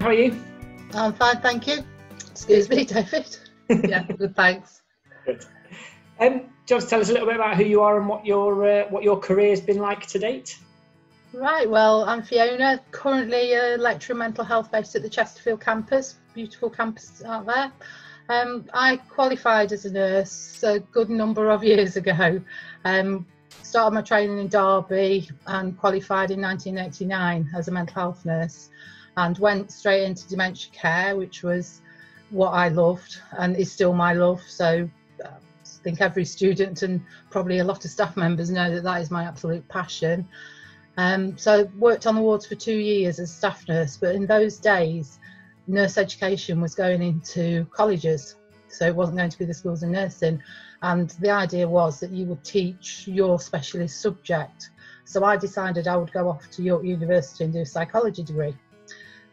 How are you? I'm fine, thank you. Excuse me, David. Yeah, good, thanks. Good. Do you want to tell us a little bit about who you are and what your career's been like to date? Right, well, I'm Fiona, currently a lecturer in mental health based at the Chesterfield campus, beautiful campus out there. I qualified as a nurse a good number of years ago. Started my training in Derby and qualified in 1989 as a mental health nurse, and went straight into dementia care, which was what I loved and is still my love. So I think every student and probably a lot of staff members know that that is my absolute passion. So I worked on the wards for 2 years as a staff nurse, but in those days nurse education was going into colleges, so it wasn't going to be the schools of nursing, and the idea was that you would teach your specialist subject. So I decided I would go off to York University and do a psychology degree.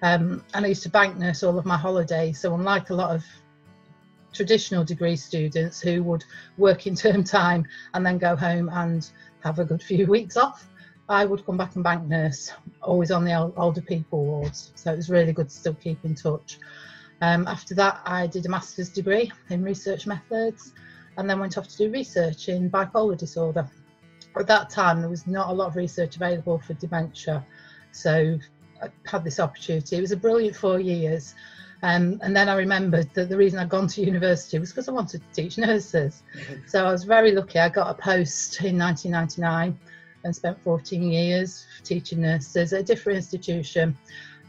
And I used to bank nurse all of my holidays, so unlike a lot of traditional degree students who would work in term time and then go home and have a good few weeks off, I would come back and bank nurse, always on the older people wards. So it was really good to still keep in touch. After that, I did a master's degree in research methods and then went off to do research in bipolar disorder. At that time, there was not a lot of research available for dementia, so I had this opportunity. It was a brilliant 4 years. And then I remembered that the reason I'd gone to university was because I wanted to teach nurses. So I was very lucky. I got a post in 1999 and spent 14 years teaching nurses at a different institution.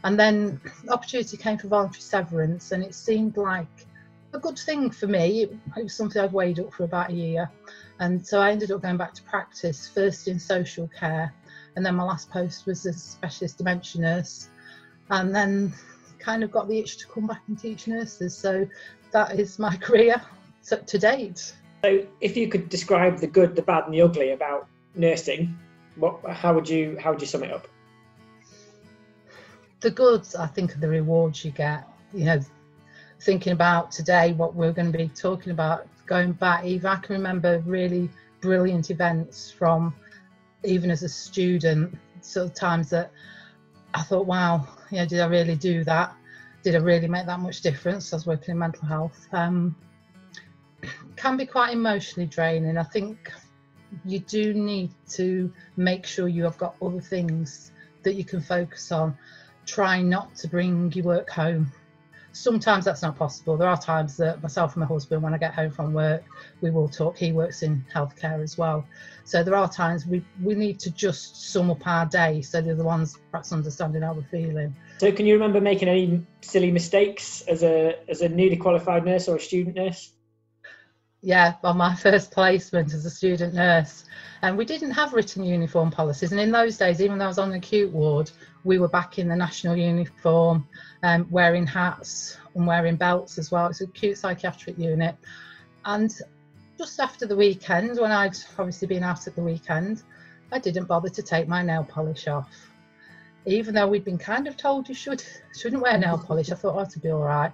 And then the opportunity came for voluntary severance, and it seemed like a good thing for me. It was something I'd weighed up for about a year. And so I ended up going back to practice, first in social care, and then my last post was as a specialist dementia nurse, and then kind of got the itch to come back and teach nurses. So that is my career to date. So if you could describe the good, the bad and the ugly about nursing, how would you sum it up? The goods, I think, are the rewards you get. You know, thinking about today, what we're going to be talking about, going back, even I can remember really brilliant events from even as a student, sort of times that I thought, wow, you know, did I really do that? Did I really make that much difference? I was working in mental health. Can be quite emotionally draining. I think you do need to make sure you have got other things that you can focus on. Try not to bring your work home. Sometimes that's not possible. There are times that myself and my husband, when I get home from work, we will talk. He works in healthcare as well. So there are times we need to just sum up our day so they're the ones perhaps understanding how we're feeling. So can you remember making any silly mistakes as a newly qualified nurse or a student nurse? Yeah, on my first placement as a student nurse, and we didn't have written uniform policies, and in those days, even though I was on the acute ward, we were back in the national uniform, wearing hats and wearing belts as well. It's an acute psychiatric unit. And just after the weekend, when I'd obviously been out at the weekend, I didn't bother to take my nail polish off, even though we'd been kind of told you shouldn't wear nail polish. I thought, oh, it'll be all right.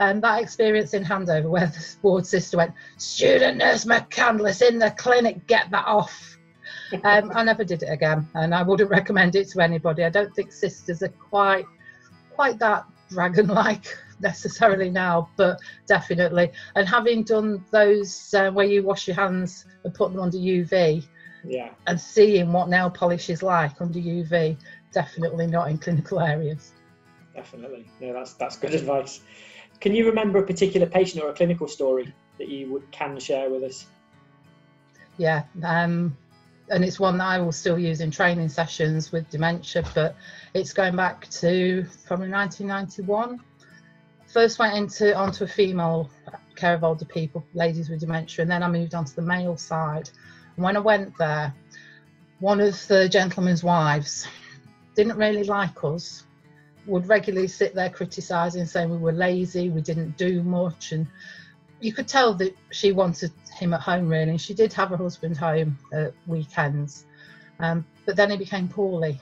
And that experience in handover where the ward sister went, "Student nurse McCandless in the clinic, get that off." I never did it again, and I wouldn't recommend it to anybody. I don't think sisters are quite that dragon-like necessarily now, but definitely. And having done those where you wash your hands and put them under UV, yeah, and seeing what nail polish is like under UV, definitely not in clinical areas. Definitely. No, that's good advice. Can you remember a particular patient or a clinical story that you can share with us? Yeah, and it's one that I will still use in training sessions with dementia, but it's going back to probably 1991. First went onto a female care of older people, ladies with dementia, and then I moved on to the male side. And when I went there, one of the gentleman's wives didn't really like us, would regularly sit there criticising, saying we were lazy, we didn't do much, and you could tell that she wanted him at home really. And she did have her husband home at weekends, but then he became poorly.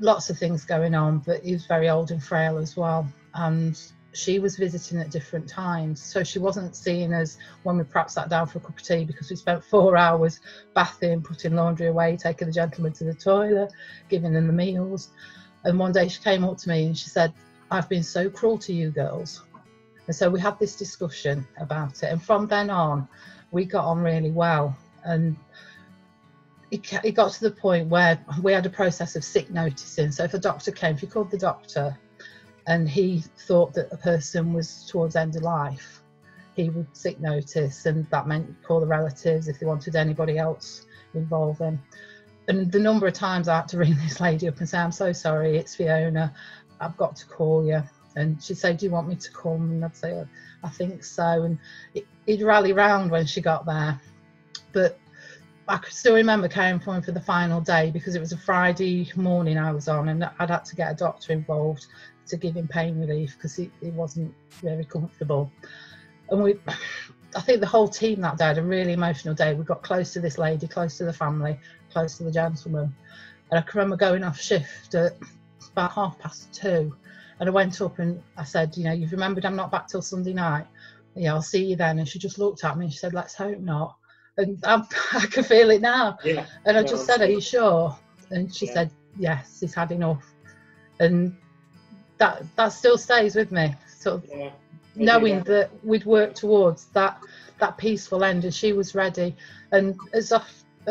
Lots of things going on, but he was very old and frail as well, and she was visiting at different times, so she wasn't seeing us when we perhaps sat down for a cup of tea, because we spent 4 hours bathing, putting laundry away, taking the gentleman to the toilet, giving them the meals. And one day she came up to me and she said, "I've been so cruel to you girls." And so we had this discussion about it. And from then on, we got on really well. And it got to the point where we had a process of sick noticing. So if a doctor came, if you called the doctor and he thought that a person was towards end of life, he would sick notice, and that meant call the relatives if they wanted anybody else involved in. And the number of times I had to ring this lady up and say, "I'm so sorry, it's Fiona, I've got to call you." And she'd say, "Do you want me to come?" And I'd say, "I think so." And he'd rally round when she got there. But I could still remember caring for him for the final day, because it was a Friday morning I was on, and I'd had to get a doctor involved to give him pain relief because he wasn't very comfortable. And I think the whole team that day had a really emotional day. We got close to this lady, close to the family, close to the gentleman. And I can remember going off shift at about 2:30. And I went up and I said, "You know, you've remembered I'm not back till Sunday night. Yeah, I'll see you then." And she just looked at me and she said, "Let's hope not." And I can feel it now. Yeah. And I just said, "Are you sure?" And she said, "Yes, he's had enough." And that still stays with me. Sort of knowing that we'd worked towards that peaceful end, and she was ready. And as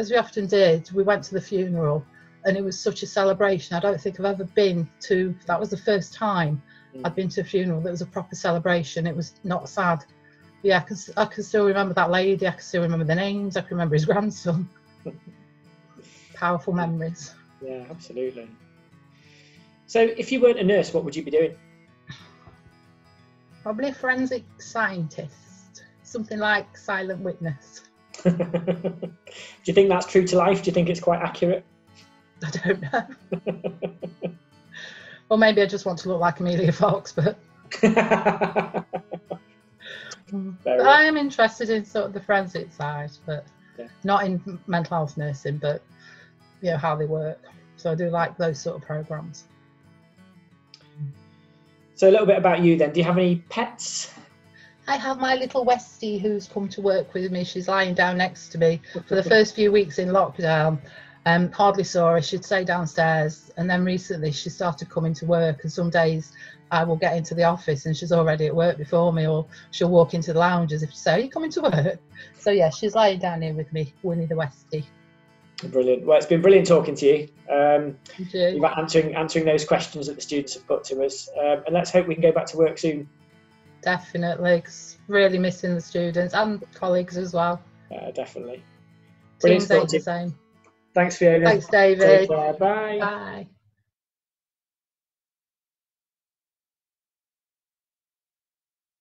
we often did, we went to the funeral. And it was such a celebration. I don't think I've ever been to, that was the first time I'd been to a funeral that was a proper celebration. It was not sad. Yeah, I can still remember that lady. I can still remember the names. I can remember his grandson. Powerful memories. Yeah, absolutely. So if you weren't a nurse, what would you be doing? Probably a forensic scientist. Something like Silent Witness. Do you think that's true to life? Do you think it's quite accurate? I don't know. Or maybe I just want to look like Amelia Fox, but I am interested in sort of the forensic side, but not in mental health nursing, but you know, how they work. So I do like those sort of programs. So a little bit about you then. Do you have any pets? I have my little Westie who's come to work with me. She's lying down next to me. For the first few weeks in lockdown, hardly saw her. She'd stay downstairs, and then recently she started coming to work, and some days I will get into the office and she's already at work before me, or she'll walk into the lounge as if to say, "Are you coming to work?" So yeah, she's lying down here with me, Winnie the Westie. Brilliant. Well, it's been brilliant talking to you. Thank you. About answering those questions that the students have put to us, and let's hope we can go back to work soon. Definitely, 'cause really missing the students and colleagues as well. Definitely. Teams ain't the same. Thanks, Fiona. Thanks, David. Take care. Bye. Bye.